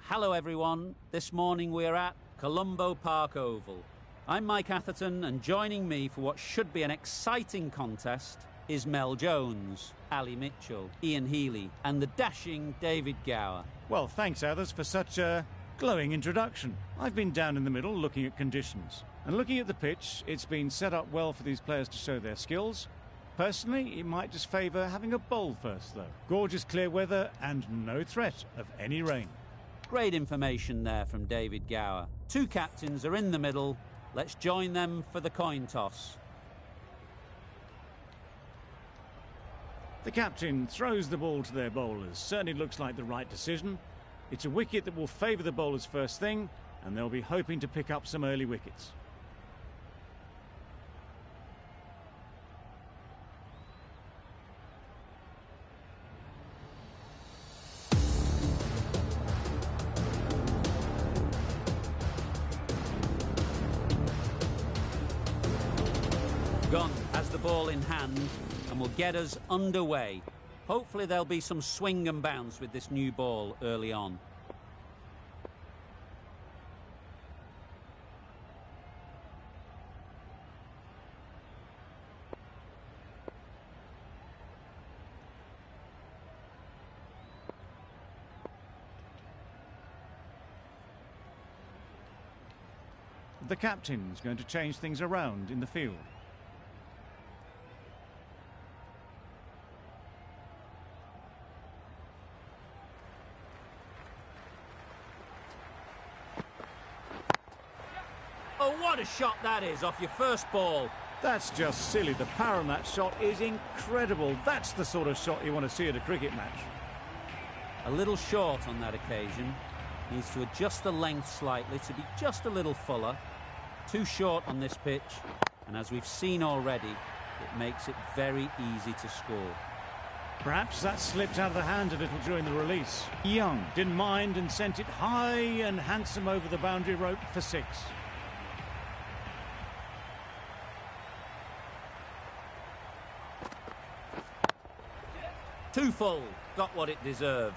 Hello everyone, this morning we're at Colombo Park Oval. I'm Mike Atherton, and joining me for what should be an exciting contest is Mel Jones, Ali Mitchell, Ian Healy and the dashing David Gower. Well, thanks Athers for such a glowing introduction. I've been down in the middle looking at conditions. And looking at the pitch, it's been set up well for these players to show their skills. Personally, it might just favour having a bowl first though. Gorgeous clear weather and no threat of any rain. Great information there from David Gower. Two captains are in the middle. Let's join them for the coin toss. The captain throws the ball to their bowlers. Certainly looks like the right decision. It's a wicket that will favour the bowlers first thing, and they'll be hoping to pick up some early wickets. Gunn has the ball in hand and will get us underway. Hopefully there'll be some swing and bounce with this new ball early on. The captain's going to change things around in the field. Oh, what a shot that is off your first ball. That's just silly. The power on that shot is incredible. That's the sort of shot you want to see at a cricket match. A little short on that occasion. Needs to adjust the length slightly to be just a little fuller. Too short on this pitch, and as we've seen already, it makes it very easy to score. Perhaps that slipped out of the hand a little during the release. Young didn't mind and sent it high and handsome over the boundary rope for 6. Too full, got what it deserved.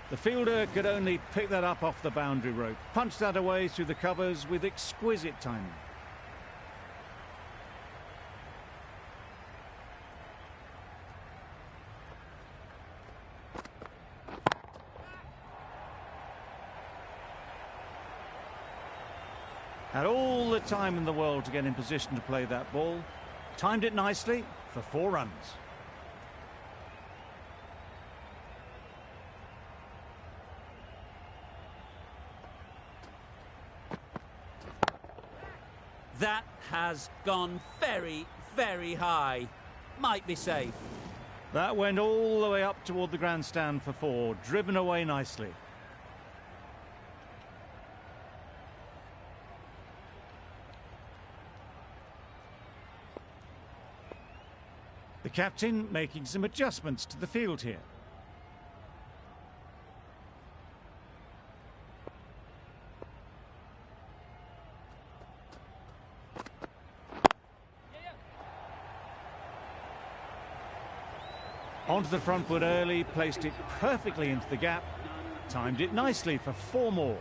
The fielder could only pick that up off the boundary rope, punched that away through the covers with exquisite timing. Had all the time in the world to get in position to play that ball. Timed it nicely for 4 runs. That has gone very, very high. Might be safe. That went all the way up toward the grandstand for 4, driven away nicely. The captain making some adjustments to the field here. Onto the front foot early, placed it perfectly into the gap, timed it nicely for 4 more.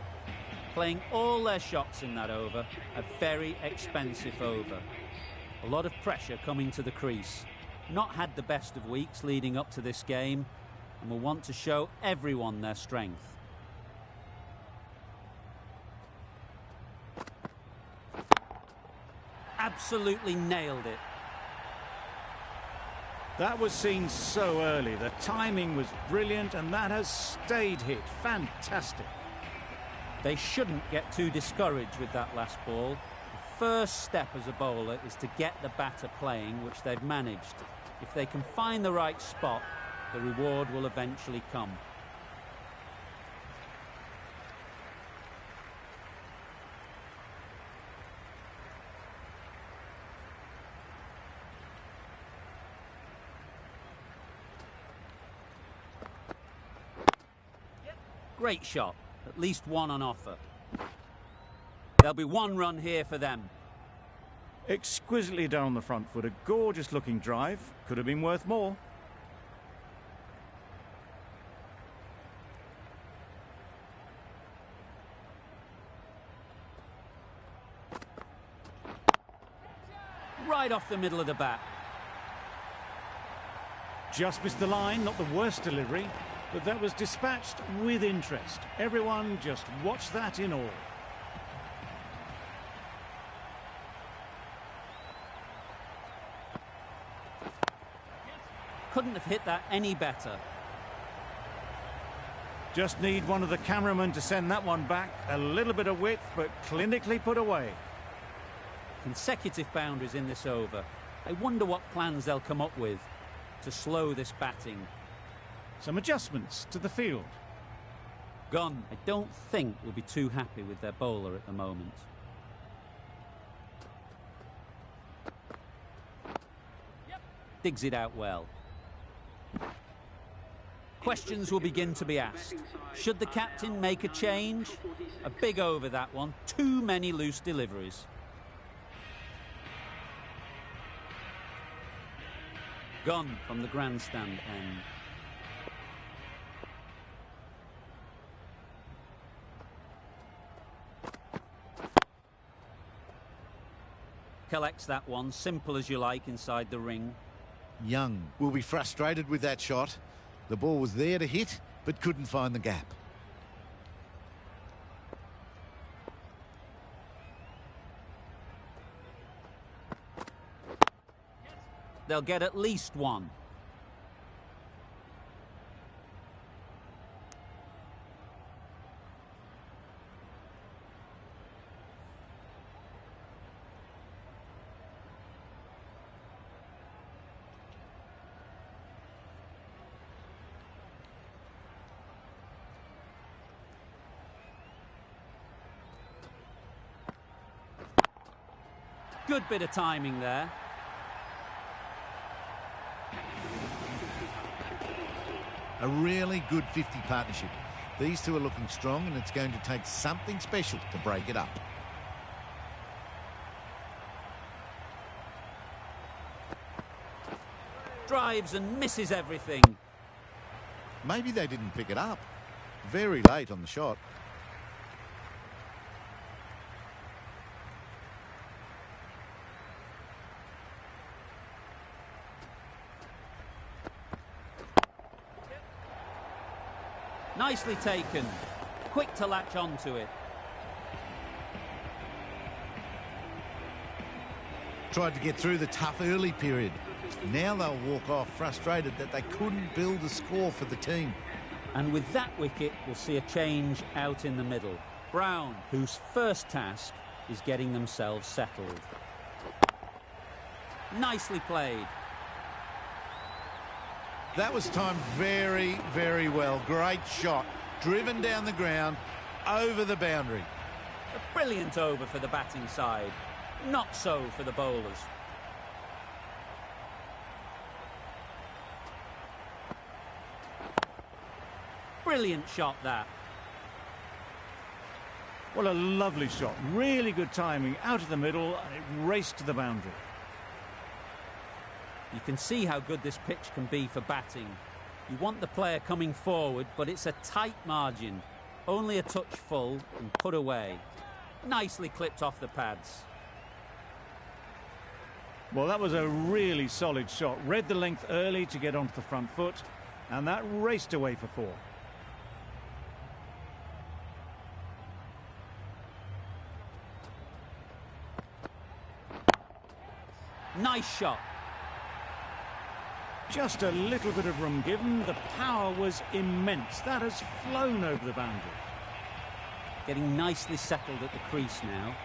Playing all their shots in that over, a very expensive over. A lot of pressure coming to the crease. Not had the best of weeks leading up to this game, and will want to show everyone their strength. Absolutely nailed it. That was seen so early. The timing was brilliant, and that has stayed hit. Fantastic. They shouldn't get too discouraged with that last ball. The first step as a bowler is to get the batter playing, which they've managed. If they can find the right spot, the reward will eventually come. Great shot, at least 1 on offer. There'll be 1 run here for them. Exquisitely down the front foot, a gorgeous looking drive. Could have been worth more. right off the middle of the bat. Just missed the line, not the worst delivery, but that was dispatched with interest. Everyone just watched that in awe. Couldn't have hit that any better. Just need one of the cameramen to send that one back. A little bit of width, but clinically put away. Consecutive boundaries in this over. I wonder what plans they'll come up with to slow this batting. Some adjustments to the field. Gone. I don't think we'll be too happy with their bowler at the moment. Digs it out well. Questions will begin to be asked. Should the captain make a change? A big over that one. Too many loose deliveries. Gone from the grandstand end. Collects that one, simple as you like, inside the ring. Young will be frustrated with that shot. The ball was there to hit, but couldn't find the gap. They'll get at least one. Good bit of timing there. A really good 50 partnership. These two are looking strong, and it's going to take something special to break it up. Drives and misses everything. Maybe they didn't pick it up. Very late on the shot. Nicely taken. Quick to latch onto it. Tried to get through the tough early period. Now they'll walk off frustrated that they couldn't build a score for the team. And with that wicket, we'll see a change out in the middle. Brown, whose first task is getting themselves settled. Nicely played. That was timed very, very well. Great shot. Driven down the ground, over the boundary. A brilliant over for the batting side. Not so for the bowlers. Brilliant shot, that. What a lovely shot. Really good timing. Out of the middle, and it raced to the boundary. You can see how good this pitch can be for batting. You want the player coming forward, but it's a tight margin. Only a touch full and put away. Nicely clipped off the pads. Well, that was a really solid shot. Read the length early to get onto the front foot, and that raced away for four. Nice shot. Just a little bit of room given. The power was immense. That has flown over the boundary. Getting nicely settled at the crease now.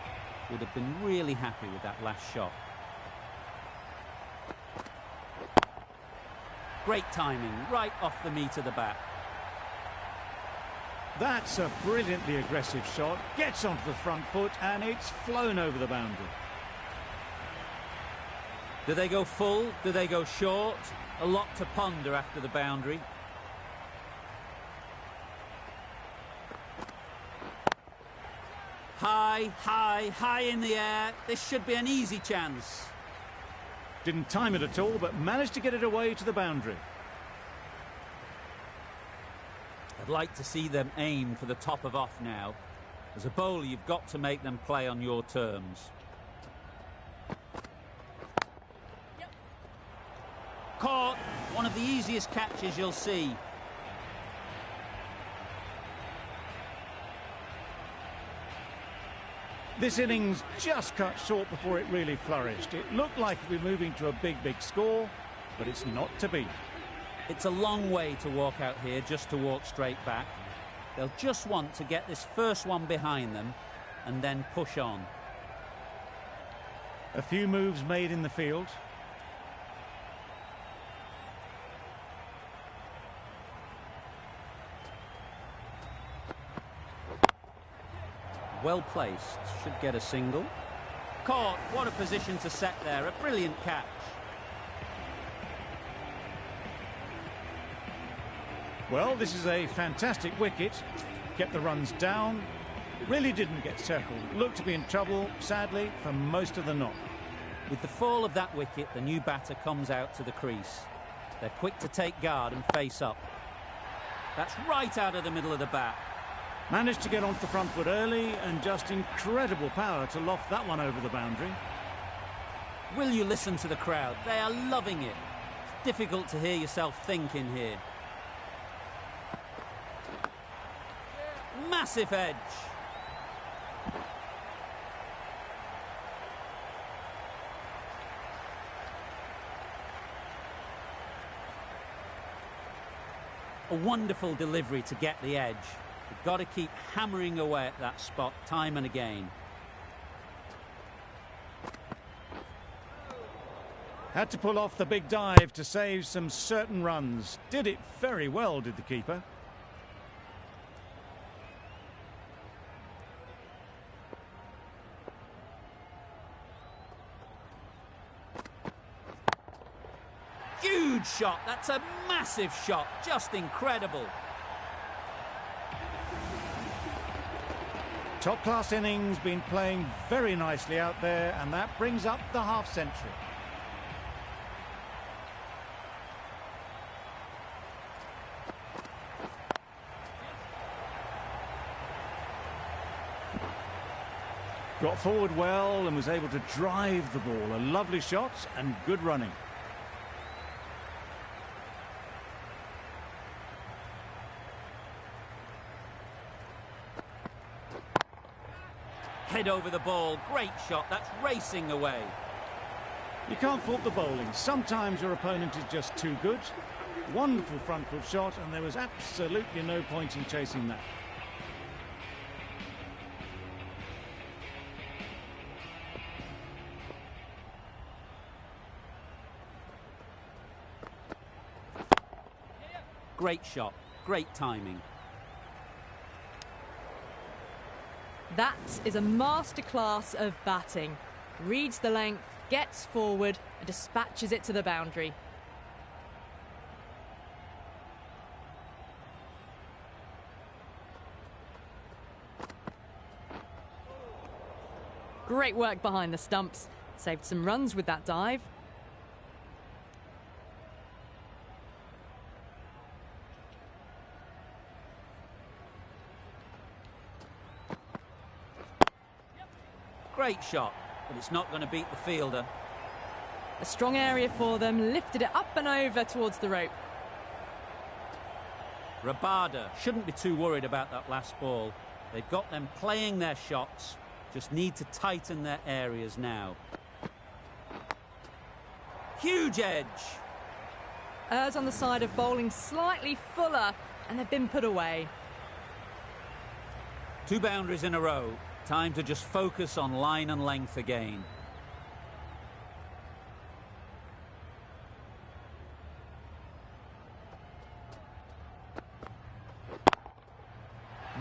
Would have been really happy with that last shot. Great timing, right off the meat of the bat. That's a brilliantly aggressive shot. Gets onto the front foot, and it's flown over the boundary. Do they go full? Do they go short? A lot to ponder after the boundary. High, high, high in the air. This should be an easy chance. Didn't time it at all, but managed to get it away to the boundary. I'd like to see them aim for the top of off now. As a bowler, you've got to make them play on your terms. Caught. One of the easiest catches you'll see. This innings just cut short before it really flourished. It looked like it was moving to a big score, but it's not to be. It's a long way to walk out here just to walk straight back. They'll just want to get this first one behind them and then push on. A few moves made in the field. Well placed, should get a single. Caught, what a position to set there, a brilliant catch. Well, this is a fantastic wicket. Kept the runs down. Really didn't get settled. Looked to be in trouble, sadly, for most of the knock. With the fall of that wicket, the new batter comes out to the crease. They're quick to take guard and face up. That's right out of the middle of the bat. Managed to get onto the front foot early and just incredible power to loft that one over the boundary. Will you listen to the crowd? They are loving it. It's difficult to hear yourself think in here. Massive edge. A wonderful delivery to get the edge. You've got to keep hammering away at that spot time and again. Had to pull off the big dive to save some certain runs. Did it very well, did the keeper. Huge shot. That's a massive shot. Just incredible. Top-class innings, been playing very nicely out there, and that brings up the half-century. Got forward well and was able to drive the ball. A lovely shot and good running. Head over the ball, great shot, that's racing away. You can't fault the bowling. Sometimes your opponent is just too good. Wonderful front foot shot, and there was absolutely no point in chasing that. Great shot, great timing. That is a masterclass of batting. Reads the length, gets forward and dispatches it to the boundary. Great work behind the stumps. Saved some runs with that dive. Great shot, but it's not going to beat the fielder. A strong area for them, lifted it up and over towards the rope. Rabada shouldn't be too worried about that last ball. They've got them playing their shots, just need to tighten their areas now. Huge edge. Errs on the side of bowling slightly fuller, and they've been put away. 2 boundaries in a row. Time to just focus on line and length again.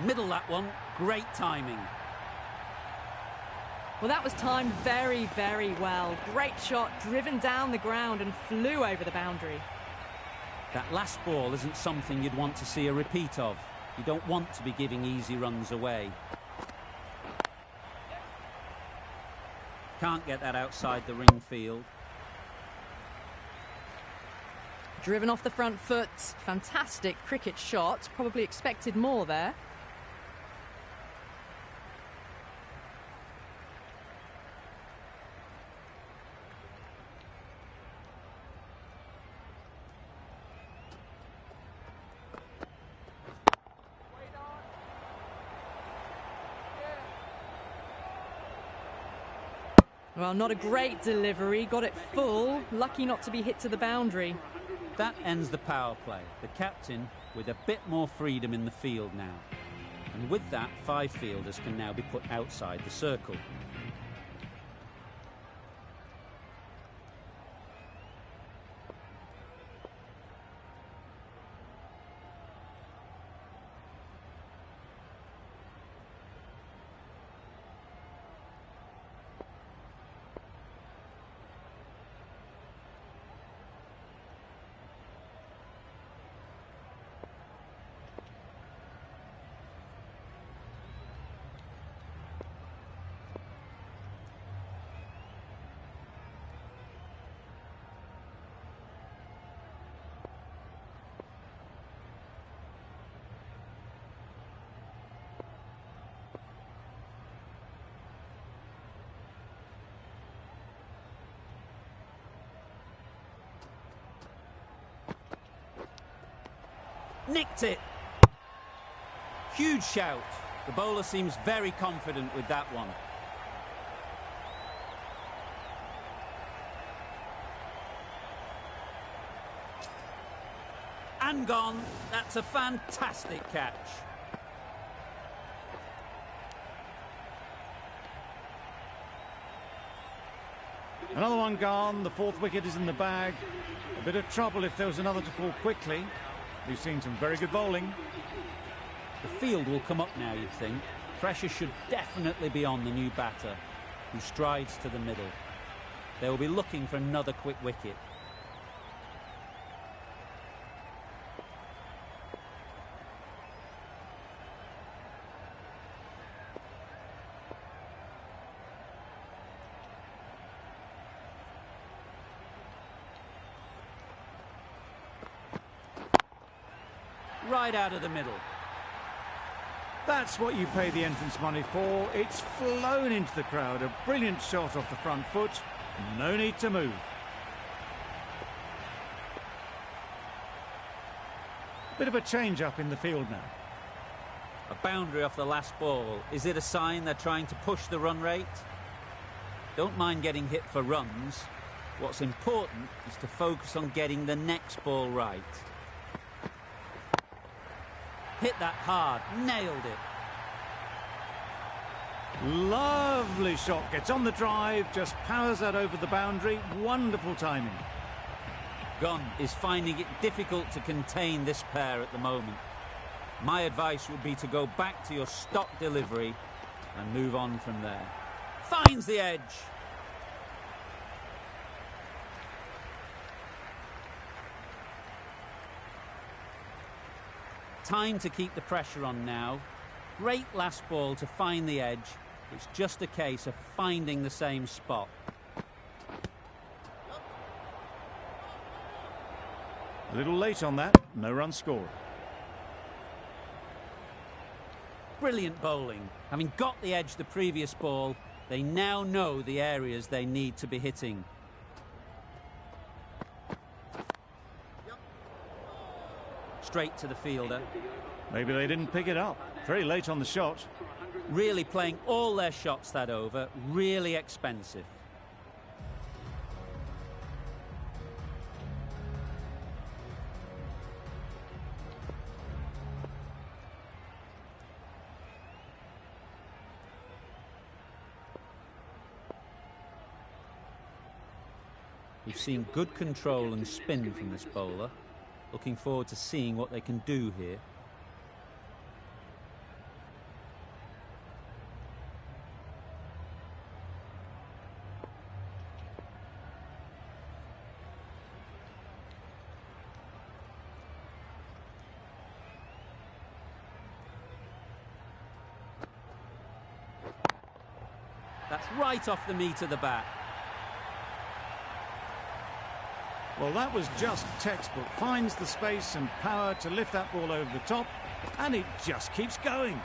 Middle that one, great timing. Well, that was timed very, very well. Great shot, driven down the ground and flew over the boundary. That last ball isn't something you'd want to see a repeat of. You don't want to be giving easy runs away. Can't get that outside the ring field. Driven off the front foot. Fantastic cricket shot. Probably expected more there. Well, not a great delivery, got it full, lucky not to be hit to the boundary. That ends the power play. The captain with a bit more freedom in the field now. And with that, 5 fielders can now be put outside the circle. Nicked it! Huge shout. The bowler seems very confident with that one. And gone. That's a fantastic catch. Another one gone. The 4th wicket is in the bag. A bit of trouble if there was another to fall quickly. We've seen some very good bowling. The field will come up now, you'd think. Pressure should definitely be on the new batter, who strides to the middle. They will be looking for another quick wicket. Right out of the middle. That's what you pay the entrance money for. It's flown into the crowd. A brilliant shot off the front foot. No need to move. Bit of a change-up in the field now. A boundary off the last ball. Is it a sign they're trying to push the run rate? Don't mind getting hit for runs. What's important is to focus on getting the next ball right. Hit that hard, nailed it. Lovely shot, gets on the drive, just powers that over the boundary. Wonderful timing. Gunn is finding it difficult to contain this pair at the moment. My advice would be to go back to your stock delivery and move on from there. Finds the edge. Time to keep the pressure on now. Great last ball to find the edge. It's just a case of finding the same spot. A little late on that, no run scored. Brilliant bowling. Having got the edge the previous ball, they now know the areas they need to be hitting. Straight to the fielder. Maybe they didn't pick it up. Very late on the shot. Really playing all their shots that over. Really expensive. We've seen good control and spin from this bowler. Looking forward to seeing what they can do here. That's right off the meat of the bat. Well, that was just textbook. Finds the space and power to lift that ball over the top, and it just keeps going.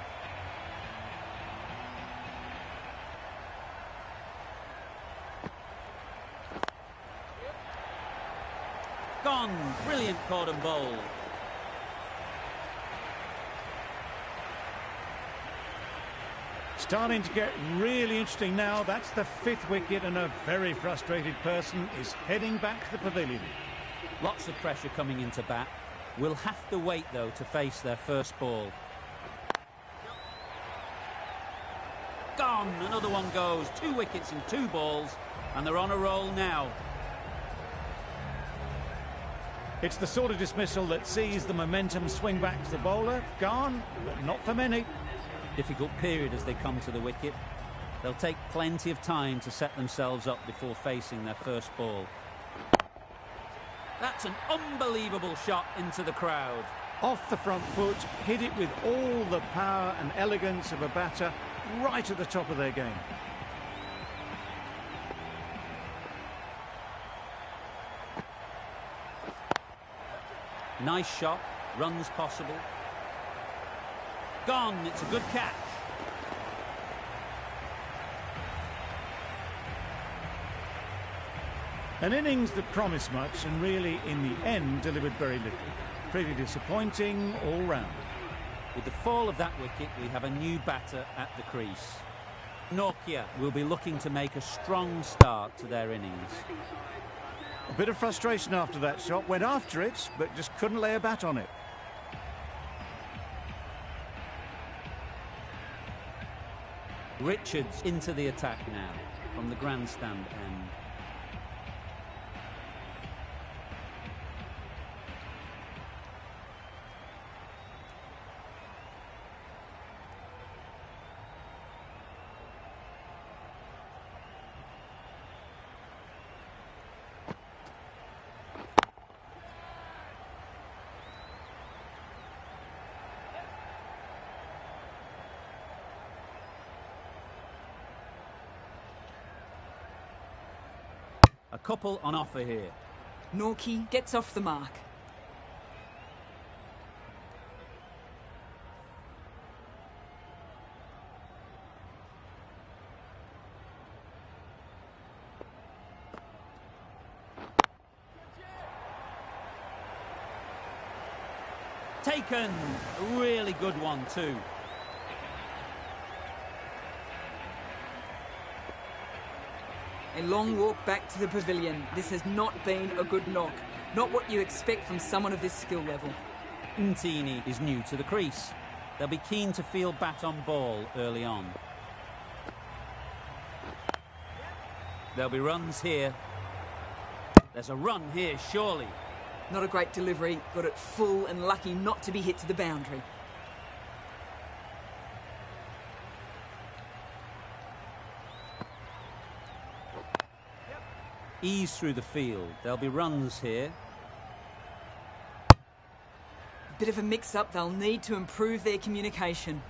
Gone. Brilliant cordon bowl. starting to get really interesting now. That's the 5th wicket, and a very frustrated person is heading back to the pavilion. Lots of pressure coming into bat. We'll have to wait, though, to face their first ball. Gone! Another one goes. 2 wickets in 2 balls, and they're on a roll now. It's the sort of dismissal that sees the momentum swing back to the bowler. Gone, but not for many. Difficult period as they come to the wicket. They'll take plenty of time to set themselves up before facing their first ball. That's an unbelievable shot into the crowd. Off the front foot, hit it with all the power and elegance of a batter, right at the top of their game. Nice shot, runs possible. Gone, it's a good catch. An innings that promised much and really, in the end, delivered very little. Pretty disappointing all round. With the fall of that wicket, we have a new batter at the crease. Nokia will be looking to make a strong start to their innings. A bit of frustration after that shot. Went after it, but just couldn't lay a bat on it. Richards into the attack now from the grandstand end. A couple on offer here. Norkie gets off the mark. Taken! A really good one too. A long walk back to the pavilion. This has not been a good knock. Not what you expect from someone of this skill level. Ntini is new to the crease. They'll be keen to field bat on ball early on. There'll be runs here. There's a run here, surely. Not a great delivery. Got it full and lucky not to be hit to the boundary. Ease through the field. There'll be runs here. Bit of a mix-up. They'll need to improve their communication.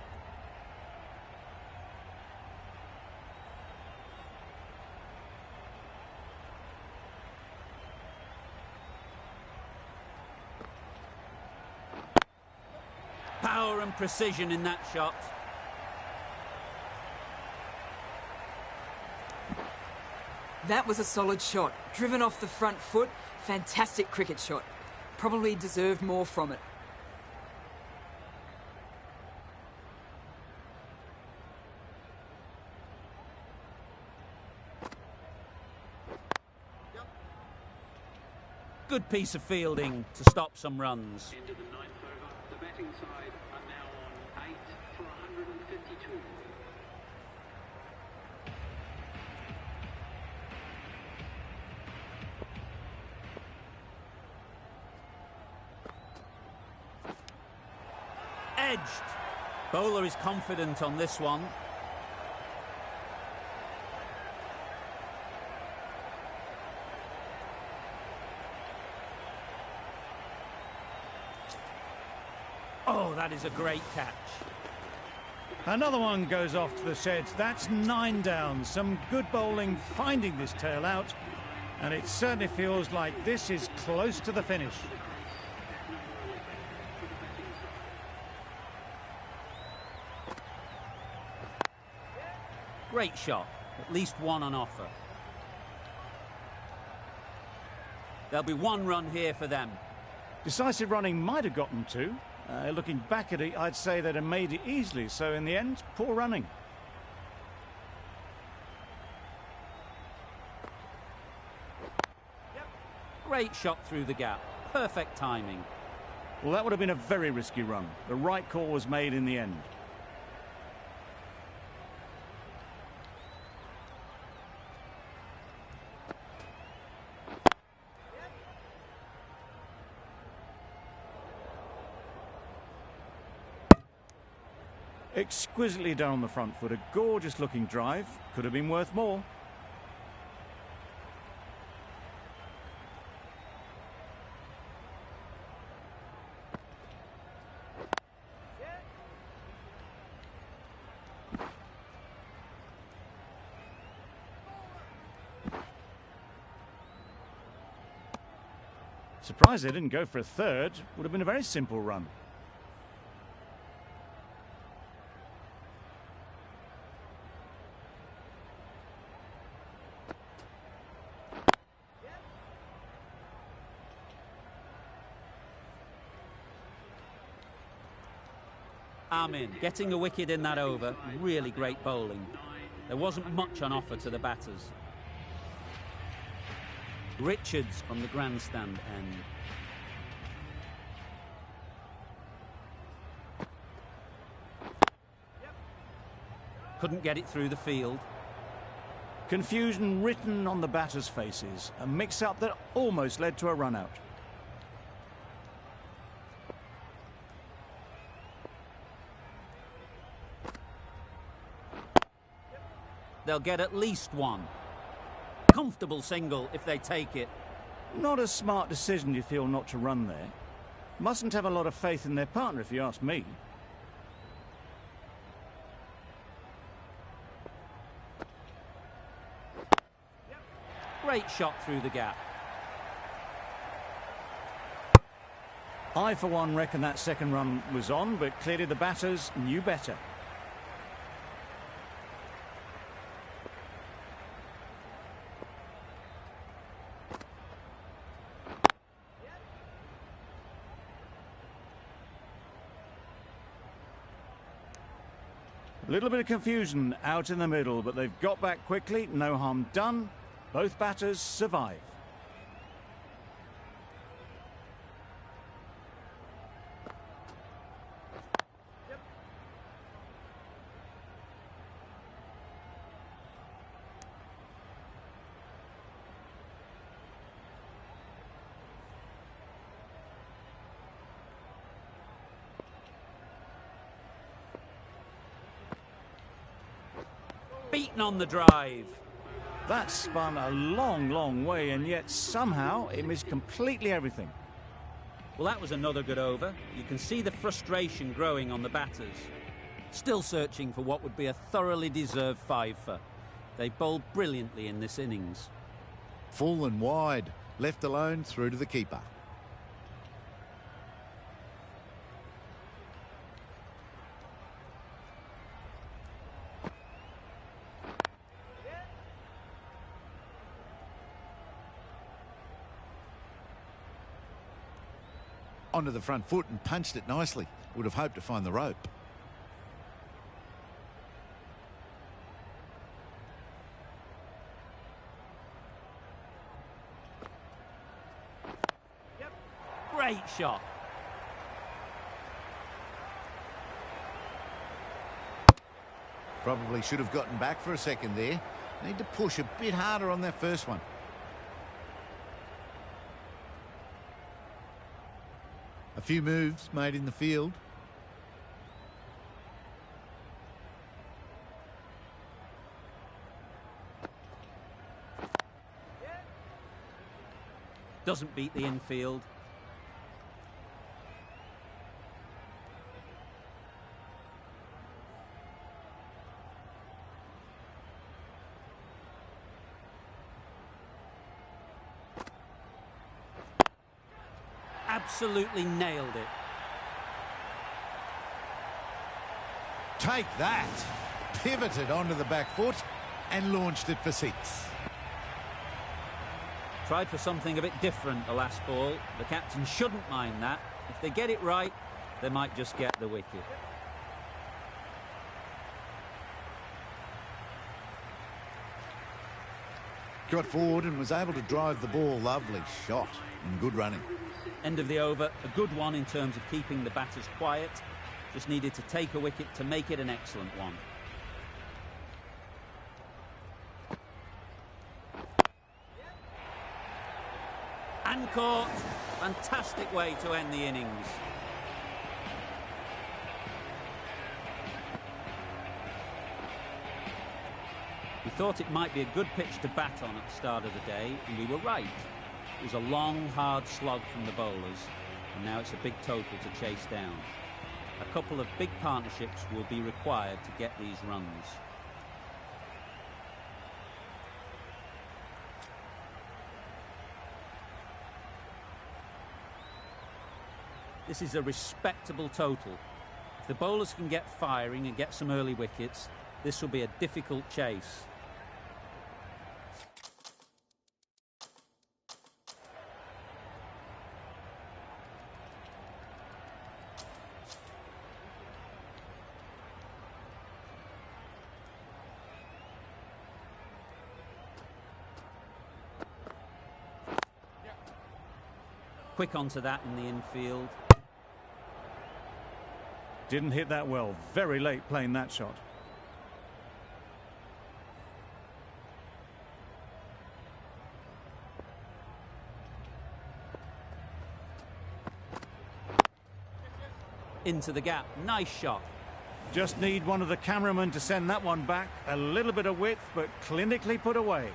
Power and precision in that shot. That was a solid shot. Driven off the front foot. Fantastic cricket shot. Probably deserved more from it. Good piece of fielding to stop some runs. Into the 9th over, the batting side are now on 8 for 152. Edged. Bowler is confident on this one. Oh, that is a great catch. Another one goes off to the sheds. That's 9 down. Some good bowling finding this tail out. And it certainly feels like this is close to the finish. Great shot. At least one on offer. There'll be 1 run here for them. Decisive running might have gotten 2. Looking back at it, I'd say they'd have made it easily. So in the end, poor running. Great shot through the gap. Perfect timing. Well, that would have been a very risky run. The right call was made in the end. Exquisitely done on the front foot. A gorgeous looking drive. Could have been worth more. Surprised they didn't go for a third. Would have been a very simple run. Amin getting a wicket in that over. Really great bowling. There wasn't much on offer to the batters. Richards from the grandstand end. Couldn't get it through the field. Confusion written on the batters' faces. A mix-up that almost led to a run-out. They'll get at least one. Comfortable single if they take it. Not a smart decision, you feel, not to run there. Mustn't have a lot of faith in their partner, if you ask me. Great shot through the gap. I, for one, reckon that second run was on, but clearly the batters knew better. A little bit of confusion out in the middle, but they've got back quickly. No harm done. Both batters survive. Beaten on the drive. That spun a long, long way, and yet somehow it missed completely everything. Well, that was another good over. You can see the frustration growing on the batters. Still searching for what would be a thoroughly deserved five-for. They bowled brilliantly in this innings. Full and wide, left alone through to the keeper. Onto the front foot and punched it nicely. Would have hoped to find the rope. Great shot. Probably should have gotten back for a second there. Need to push a bit harder on that first one. A few moves made in the field. Doesn't beat the infield. Absolutely nailed it. Take that. Pivoted onto the back foot and launched it for six. Tried for something a bit different the last ball. The captain shouldn't mind that. If they get it right, they might just get the wicket. Got forward and was able to drive the ball. Lovely shot and good running. End of the over, a good one in terms of keeping the batters quiet. Just needed to take a wicket to make it an excellent one. And caught. Fantastic way to end the innings. We thought it might be a good pitch to bat on at the start of the day, and we were right. It was a long, hard slog from the bowlers, and now it's a big total to chase down. A couple of big partnerships will be required to get these runs. This is a respectable total. If the bowlers can get firing and get some early wickets, this will be a difficult chase. Quick onto that in the infield. Didn't hit that well. Very late playing that shot. Into the gap. Nice shot. Just need one of the cameramen to send that one back. A little bit of width, but clinically put away.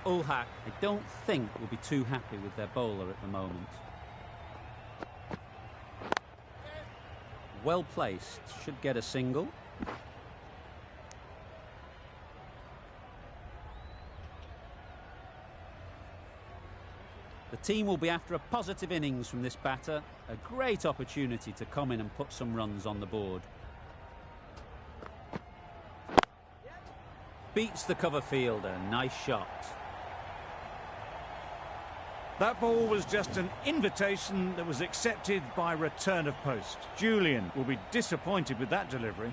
Ulhak, I don't think, will be too happy with their bowler at the moment. Well placed. Should get a single. The team will be after a positive innings from this batter. A great opportunity to come in and put some runs on the board. Beats the cover fielder. Nice shot. That ball was just an invitation that was accepted by return of post. Julian will be disappointed with that delivery.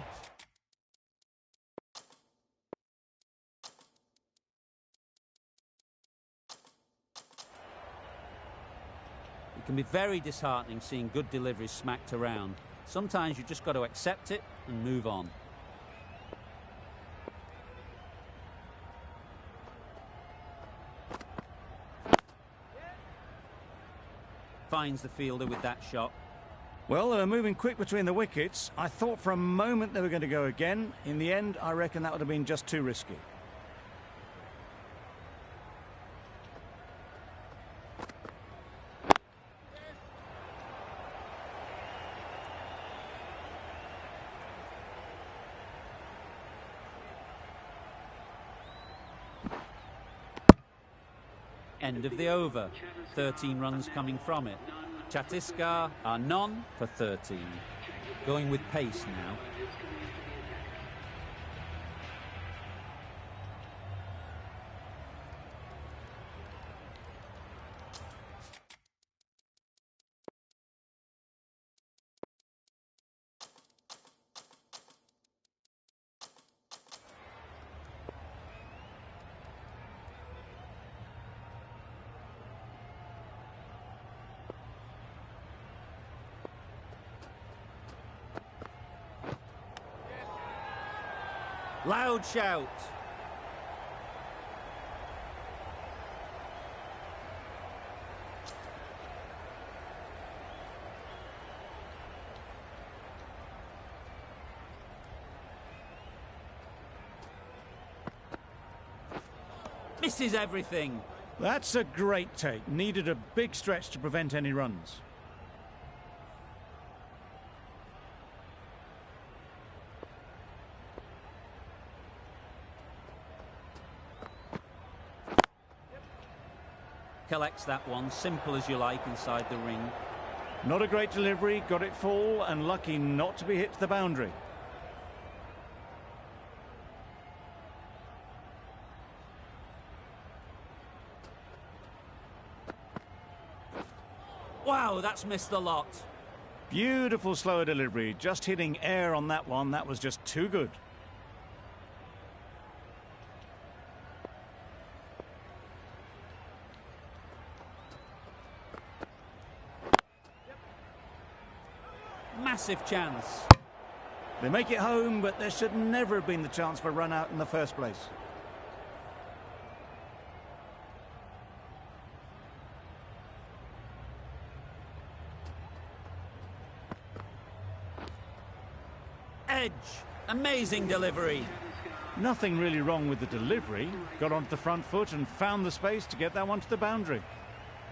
It can be very disheartening seeing good deliveries smacked around. Sometimes you just got to accept it and move on. Finds the fielder with that shot. Well, they were moving quick between the wickets. I thought for a moment they were going to go again. In the end, I reckon that would have been just too risky. End of the over. 13 runs coming from it. Chhattisgarh are none for 13. Going with pace now. Loud shout. Misses everything. That's a great take. Needed a big stretch to prevent any runs. Collects that one, simple as you like, inside the ring. Not a great delivery, got it full, and lucky not to be hit to the boundary. Wow, that's missed the lot. Beautiful slower delivery, just hitting air on that one. That was just too good. massive chance. They make it home, but there should never have been the chance for a run out in the first place. Edge. Amazing delivery. Nothing really wrong with the delivery. Got onto the front foot and found the space to get that one to the boundary.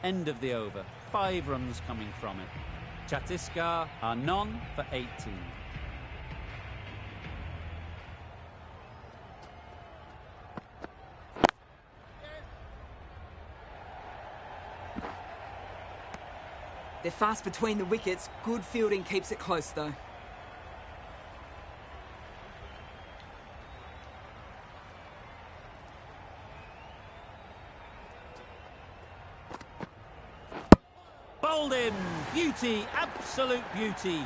End of the over. 5 runs coming from it. Chhattisgarh are none for 18. They're fast between the wickets. Good fielding keeps it close, though. Bowled him. Beauty. Absolute beauty.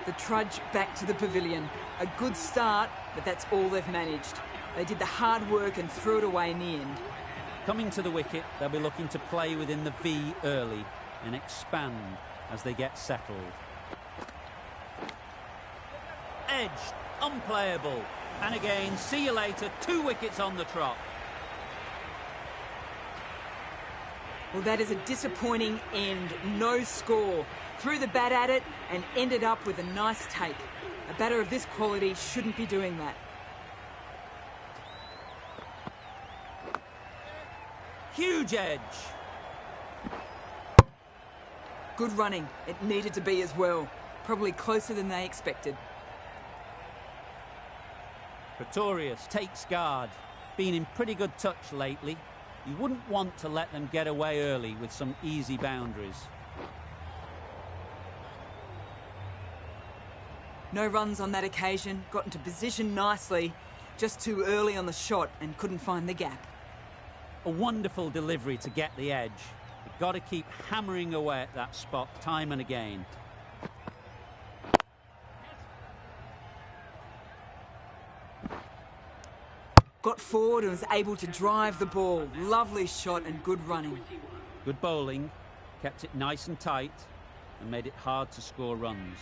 The trudge back to the pavilion. A good start, but that's all they've managed. They did the hard work and threw it away in the end. Coming to the wicket, they'll be looking to play within the V early and expand as they get settled. Edged, unplayable. And again, see you later, 2 wickets on the trot. Well, that is a disappointing end. No score. Threw the bat at it and ended up with a nice take. A batter of this quality shouldn't be doing that. Huge edge. Good running. It needed to be as well. Probably closer than they expected. Pretorius takes guard. Been in pretty good touch lately. You wouldn't want to let them get away early with some easy boundaries. No runs on that occasion. Got into position nicely. Just too early on the shot and couldn't find the gap. A wonderful delivery to get the edge. You've got to keep hammering away at that spot time and again. Got forward and was able to drive the ball. Lovely shot and good running. Good bowling, kept it nice and tight, and made it hard to score runs.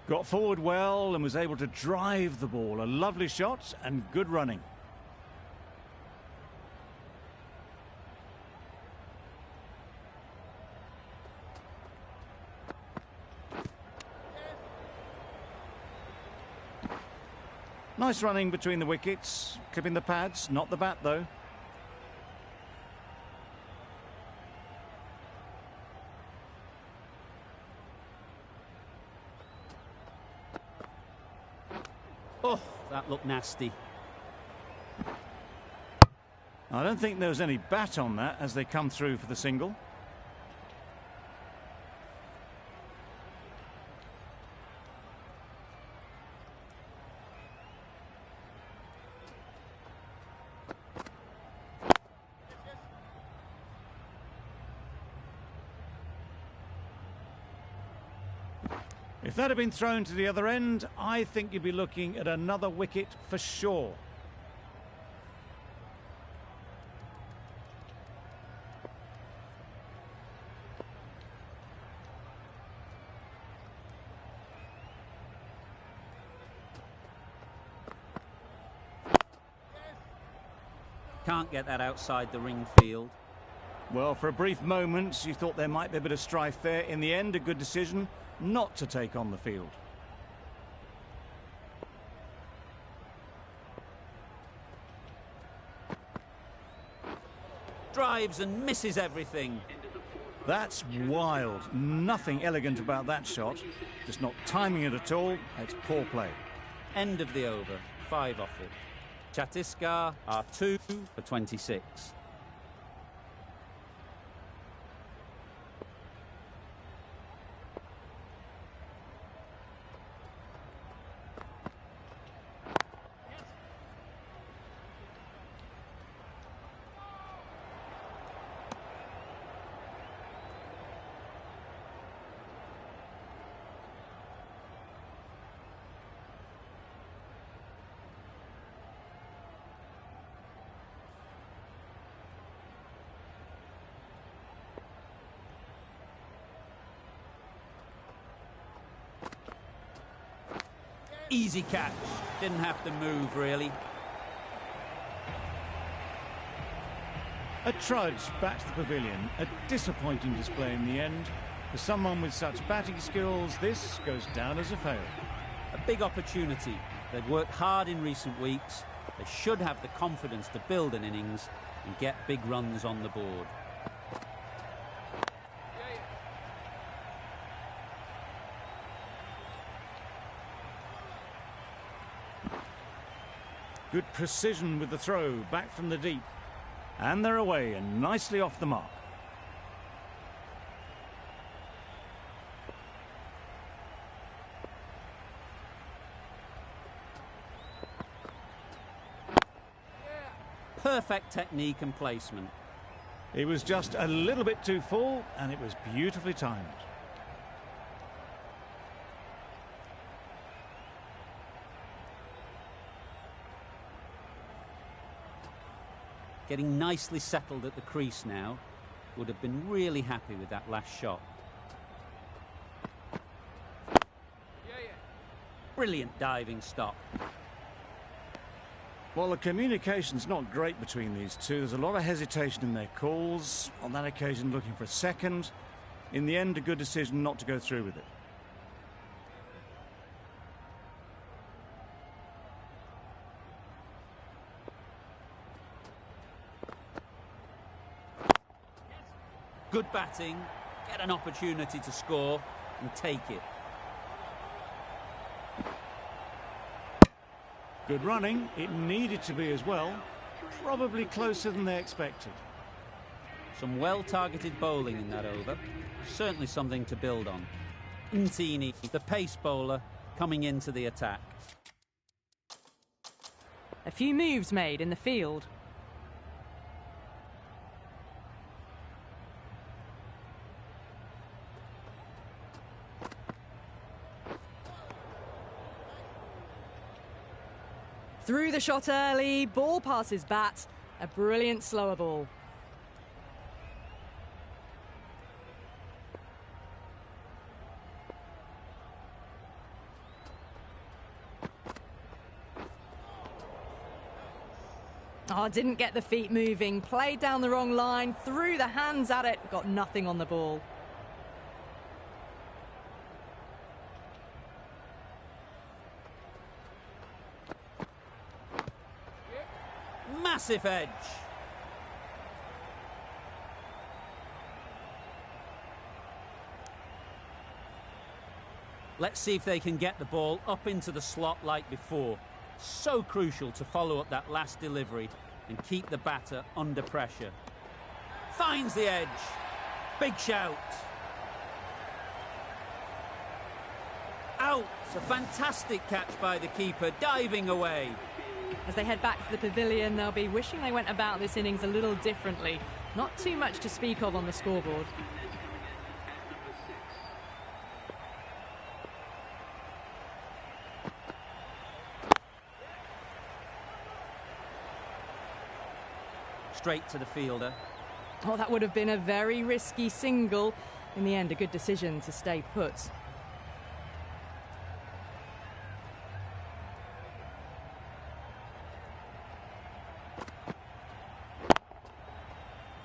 Got forward well and was able to drive the ball. A lovely shot and good running. Nice running between the wickets. Clipping the pads, not the bat though. Oh, that looked nasty. I don't think there was any bat on that as they come through for the single. If that had been thrown to the other end, I think you'd be looking at another wicket for sure. Can't get that outside the ring field. Well, for a brief moment, you thought there might be a bit of strife there. In the end, a good decision not to take on the field. Drives and misses everything. That's wild. Nothing elegant about that shot. Just not timing it at all. It's poor play. End of the over. 5 off it. Chhattisgarh are 2 for 26. Easy catch. Didn't have to move, really. A trudge back to the pavilion. A disappointing display in the end. For someone with such batting skills, this goes down as a fail. A big opportunity. They've worked hard in recent weeks. They should have the confidence to build an innings and get big runs on the board. Good precision with the throw, back from the deep. And they're away and nicely off the mark. Perfect technique and placement. It was just a little bit too full, and it was beautifully timed. Getting nicely settled at the crease now. Would have been really happy with that last shot. Brilliant diving stop. Well, the communication's not great between these two. There's a lot of hesitation in their calls. On that occasion, looking for a second. In the end, a good decision not to go through with it. Good batting, get an opportunity to score and take it. Good running. It needed to be as well. Probably closer than they expected. Some well-targeted bowling in that over. Certainly something to build on. Ntini, the pace bowler, coming into the attack. A few moves made in the field. Through the shot early, ball passes bat, a brilliant slower ball. Oh, didn't get the feet moving, played down the wrong line, threw the hands at it, got nothing on the ball. Massive edge. Let's see if they can get the ball up into the slot like before. So crucial to follow up that last delivery and keep the batter under pressure. Finds the edge. Big shout. Out. A fantastic catch by the keeper, diving away. As they head back to the pavilion, they'll be wishing they went about this innings a little differently. Not too much to speak of on the scoreboard. Straight to the fielder. Oh, that would have been a very risky single. In the end, a good decision to stay put.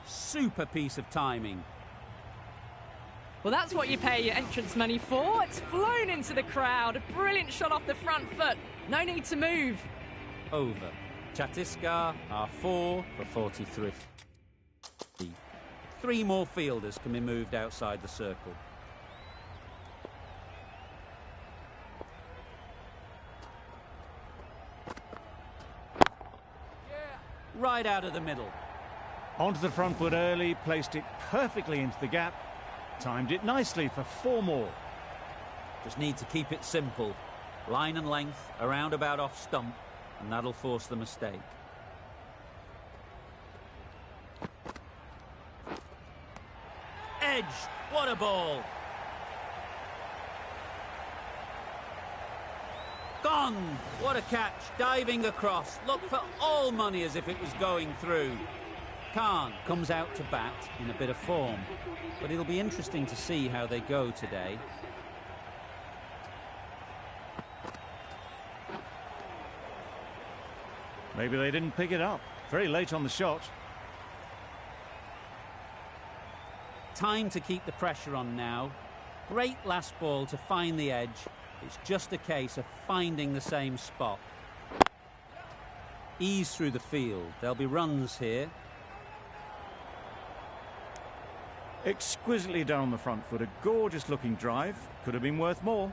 Super piece of timing. Well, that's what you pay your entrance money for. It's flown into the crowd. A brilliant shot off the front foot. No need to move. Over. Chhattisgarh are 4 for 43. 3 more fielders can be moved outside the circle. Right out of the middle. Onto the front foot early, placed it perfectly into the gap. Timed it nicely for 4 more. Just need to keep it simple. Line and length, around about off stump, and that'll force the mistake. Edge, what a ball! Gone! What a catch, diving across. Looked for all money as if it was going through. Khan comes out to bat in a bit of form, but it'll be interesting to see how they go today. Maybe they didn't pick it up. Very late on the shot. Time to keep the pressure on now. Great last ball to find the edge. It's just a case of finding the same spot. Ease through the field. There'll be runs here. Exquisitely done on the front foot. A gorgeous looking drive. Could have been worth more.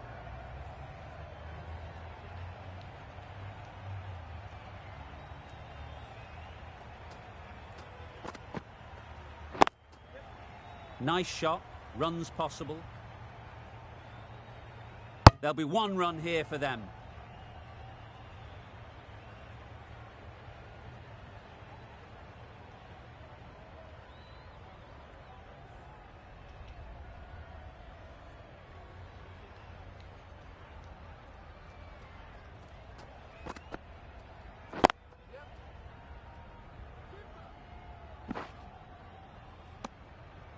Nice shot. Runs possible. There'll be one run here for them.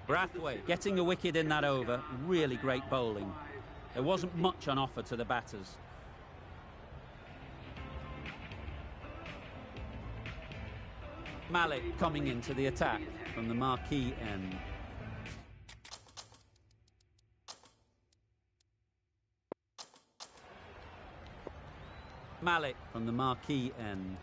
Brathwaite getting a wicket in that over. Really great bowling. There wasn't much on offer to the batters. Malik coming into the attack from the marquee end. Malik from the marquee end.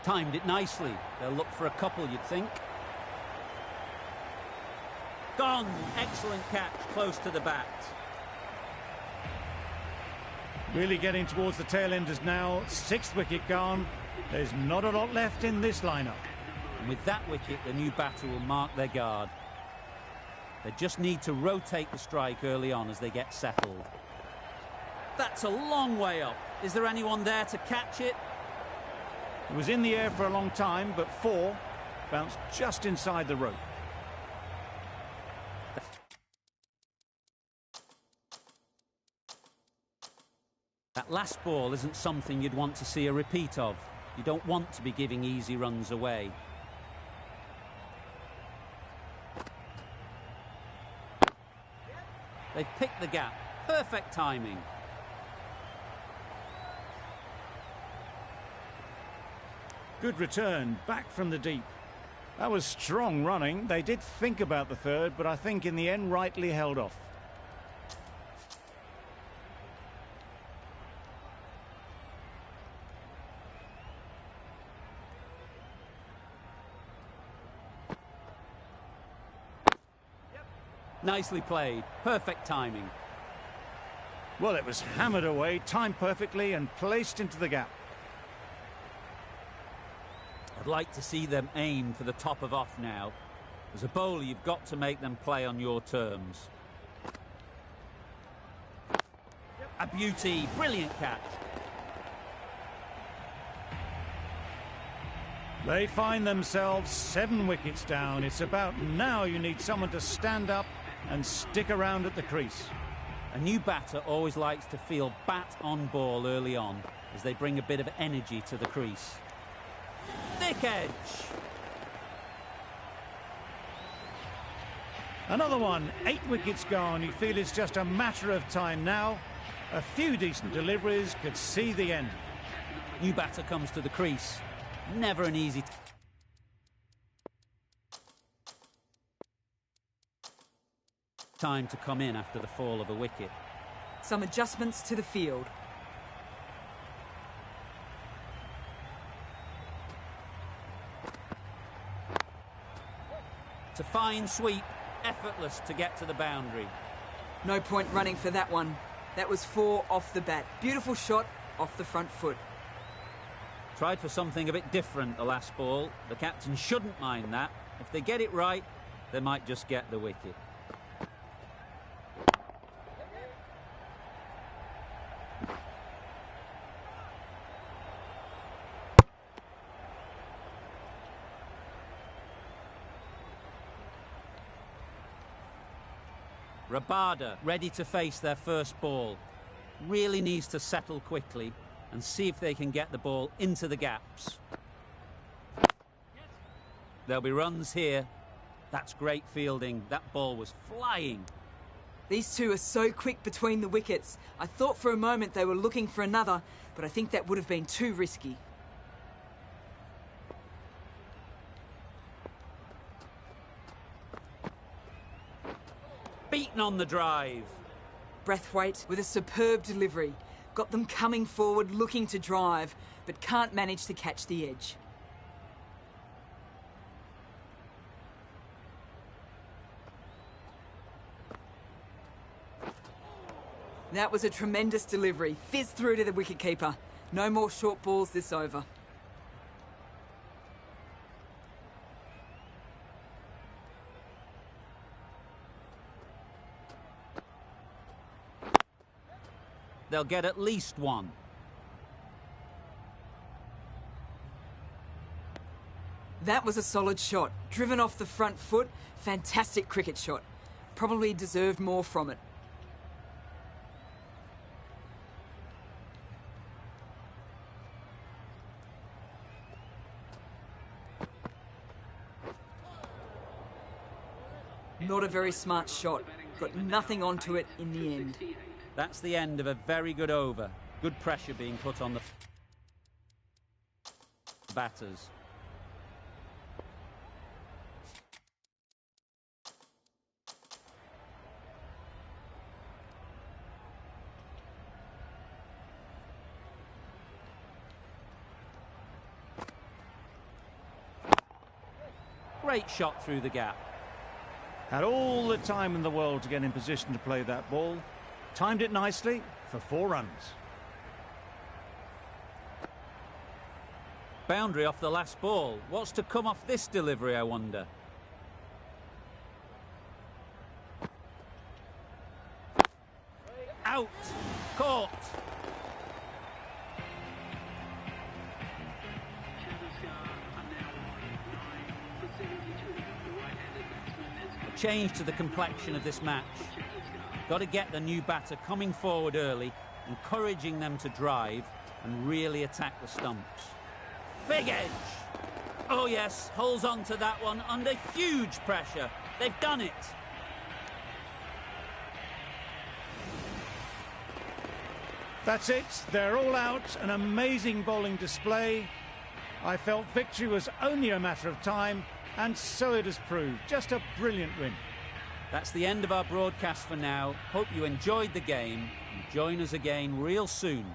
Timed it nicely. They'll look for a couple, you'd think. Gone. Excellent catch, close to the bat. Really getting towards the tail enders now. 6th wicket gone. There's not a lot left in this lineup. And with that wicket, the new batter will mark their guard. They just need to rotate the strike early on as they get settled. That's a long way up. Is there anyone there to catch it? It was in the air for a long time, but 4 bounced just inside the rope. That last ball isn't something you'd want to see a repeat of. You don't want to be giving easy runs away. They've picked the gap. Perfect timing. Good return, back from the deep. That was strong running. They did think about the third, but I think in the end rightly held off. Nicely played. Perfect timing. Well, it was hammered away, timed perfectly and placed into the gap. I'd like to see them aim for the top of off now. As a bowler, you've got to make them play on your terms. A beauty. Brilliant catch. They find themselves 7 wickets down. It's about now you need someone to stand up and stick around at the crease. A new batter always likes to feel bat on ball early on as they bring a bit of energy to the crease. Thick edge. Another one, 8 wickets gone. You feel it's just a matter of time now. A few decent deliveries could see the end. New batter comes to the crease. Never an easy time to come in after the fall of a wicket. Some adjustments to the field. It's a fine sweep, effortless to get to the boundary. No point running for that one. That was 4 off the bat. Beautiful shot off the front foot. Tried for something a bit different the last ball. The captain shouldn't mind that. If they get it right, they might just get the wicket. Rabada ready to face their first ball. Really needs to settle quickly and see if they can get the ball into the gaps. There'll be runs here. That's great fielding. That ball was flying. These two are so quick between the wickets. I thought for a moment they were looking for another, but I think that would have been too risky. Beaten on the drive. Brathwaite with a superb delivery. Got them coming forward looking to drive, but can't manage to catch the edge. That was a tremendous delivery. Fizzed through to the wicketkeeper. No more short balls this over. They'll get at least one. That was a solid shot. Driven off the front foot. Fantastic cricket shot. Probably deserved more from it. Not a very smart shot. Got nothing onto it in the end. That's the end of a very good over. Good pressure being put on the batters. Great shot through the gap. Had all the time in the world to get in position to play that ball. Timed it nicely for 4 runs. Boundary off the last ball. What's to come off this delivery, I wonder? Out! Caught! A change to the complexion of this match. Got to get the new batter coming forward early, encouraging them to drive and really attack the stumps. Big edge! Oh yes, holds on to that one under huge pressure. They've done it! That's it, they're all out, an amazing bowling display. I felt victory was only a matter of time, and so it has proved. Just a brilliant win. That's the end of our broadcast for now. Hope you enjoyed the game and join us again real soon